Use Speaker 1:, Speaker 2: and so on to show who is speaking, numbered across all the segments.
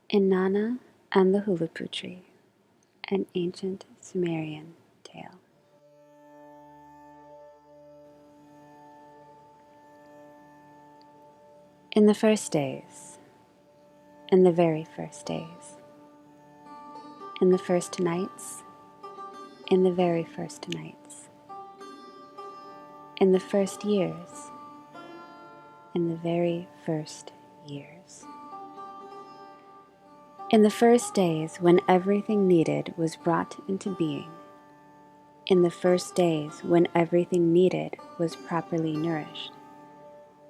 Speaker 1: Inanna and the Huluppu Tree, an ancient Sumerian tale. In the first days, in the very first days, in the first nights, in the very first nights, in the first years, in the very first years. In the first days, when everything needed was brought into being, in the first days, when everything needed was properly nourished,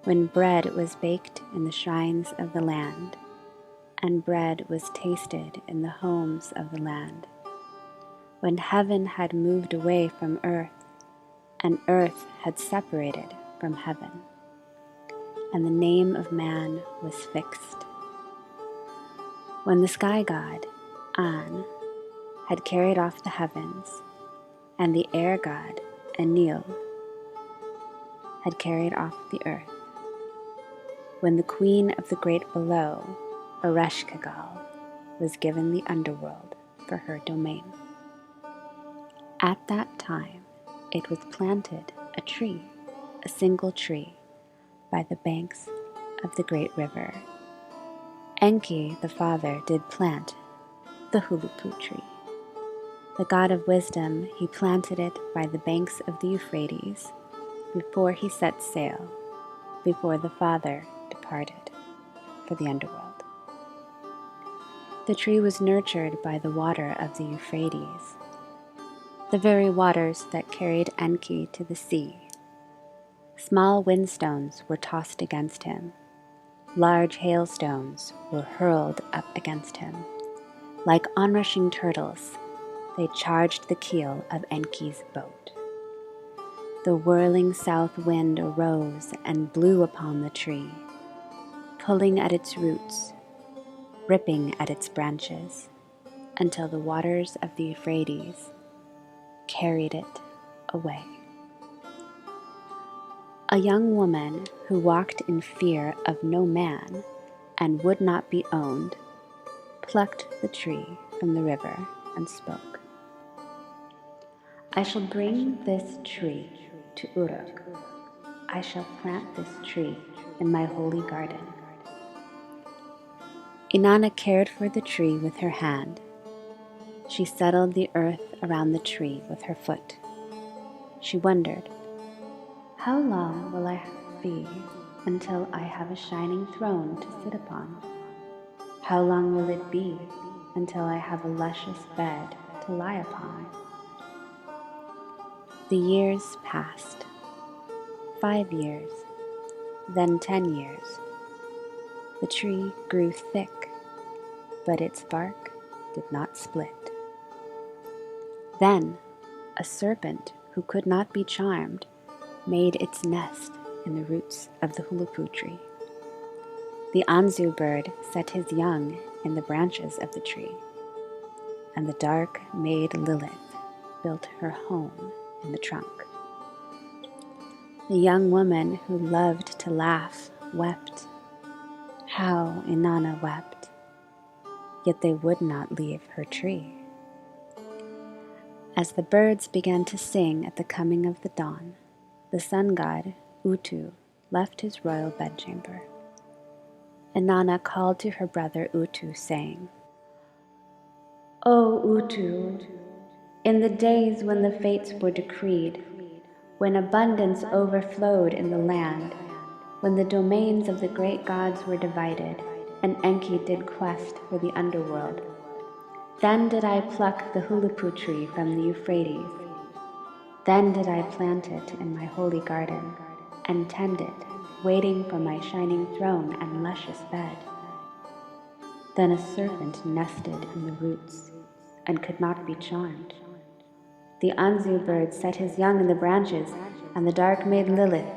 Speaker 1: when bread was baked in the shrines of the land, and bread was tasted in the homes of the land, when heaven had moved away from earth, and earth had separated from heaven, and the name of man was fixed. When the sky god, An, had carried off the heavens, and the air god, Enlil, had carried off the earth, when the queen of the great below, Ereshkigal, was given the underworld for her domain. At that time it was planted a tree, a single tree, by the banks of the great river. Enki the father did plant the Huluppu tree. The god of wisdom, he planted it by the banks of the Euphrates, before he set sail, before the father departed for the underworld. The tree was nurtured by the water of the Euphrates, the very waters that carried Enki to the sea. Small windstones were tossed against him. Large hailstones were hurled up against him. Like onrushing turtles, they charged the keel of Enki's boat. The whirling south wind arose and blew upon the tree, pulling at its roots, ripping at its branches, until the waters of the Euphrates carried it away. A young woman who walked in fear of no man and would not be owned, plucked the tree from the river and spoke. I shall bring this tree to Uruk. I shall plant this tree in my holy garden. Inanna cared for the tree with her hand. She settled the earth around the tree with her foot. She wondered, how long will I be until I have a shining throne to sit upon? How long will it be until I have a luscious bed to lie upon? The years passed. 5 years, then 10 years. The tree grew thick, but its bark did not split. Then a serpent who could not be charmed made its nest in the roots of the Huluppu tree. The Anzu bird set his young in the branches of the tree, and the dark-maid Lilith built her home in the trunk. The young woman who loved to laugh wept. How Inanna wept, yet they would not leave her tree. As the birds began to sing at the coming of the dawn, the sun god, Utu, left his royal bedchamber. Inanna called to her brother Utu, saying, O Utu, in the days when the fates were decreed, when abundance overflowed in the land, when the domains of the great gods were divided, and Enki did quest for the underworld, then did I pluck the Huluppu tree from the Euphrates. Then did I plant it in my holy garden, and tend it, waiting for my shining throne and luscious bed. Then a serpent nested in the roots, and could not be charmed. The Anzu bird set his young in the branches, and the dark-maid Lilith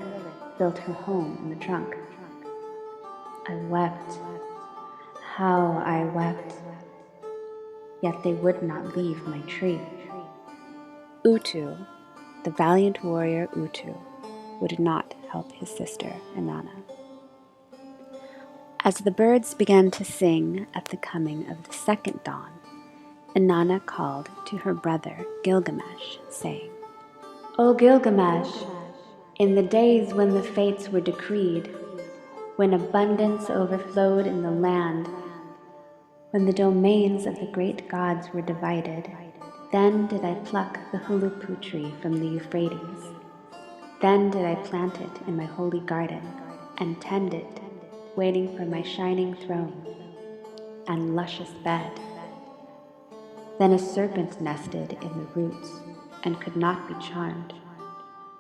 Speaker 1: built her home in the trunk. I wept, how I wept, yet they would not leave my tree. Utu, the valiant warrior Utu, would not help his sister Inanna. As the birds began to sing at the coming of the second dawn, Inanna called to her brother Gilgamesh, saying, "O Gilgamesh, in the days when the fates were decreed, when abundance overflowed in the land, when the domains of the great gods were divided, then did I pluck the Huluppu tree from the Euphrates. Then did I plant it in my holy garden and tend it, waiting for my shining throne and luscious bed. Then a serpent nested in the roots and could not be charmed.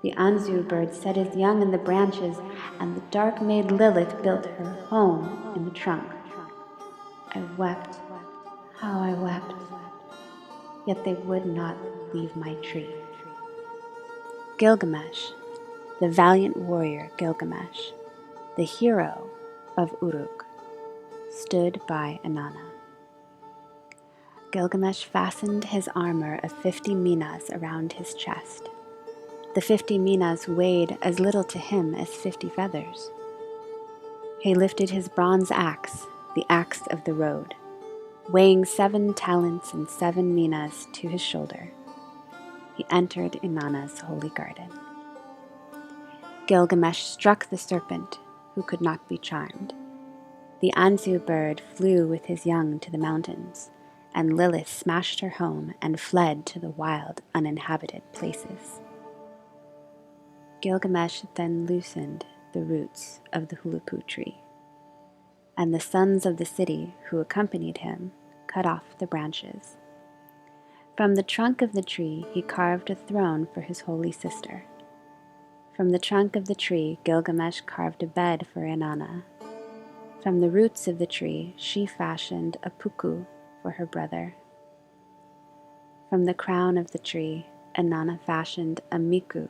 Speaker 1: The Anzu bird set his young in the branches, and the dark-maid Lilith built her home in the trunk. I wept, how I wept, yet they would not leave my tree." Gilgamesh, the valiant warrior Gilgamesh, the hero of Uruk, stood by Inanna. Gilgamesh fastened his armor of 50 minas around his chest. The 50 minas weighed as little to him as 50 feathers. He lifted his bronze axe, the axe of the road, weighing 7 talents and 7 minas to his shoulder. He entered Inanna's holy garden. Gilgamesh struck the serpent, who could not be charmed. The Anzu bird flew with his young to the mountains, and Lilith smashed her home and fled to the wild, uninhabited places. Gilgamesh then loosened the roots of the Huluppu tree, and the sons of the city who accompanied him cut off the branches. From the trunk of the tree he carved a throne for his holy sister. From the trunk of the tree Gilgamesh carved a bed for Inanna. From the roots of the tree she fashioned a puku for her brother. From the crown of the tree Inanna fashioned a miku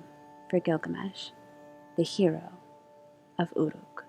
Speaker 1: for Gilgamesh, the hero of Uruk.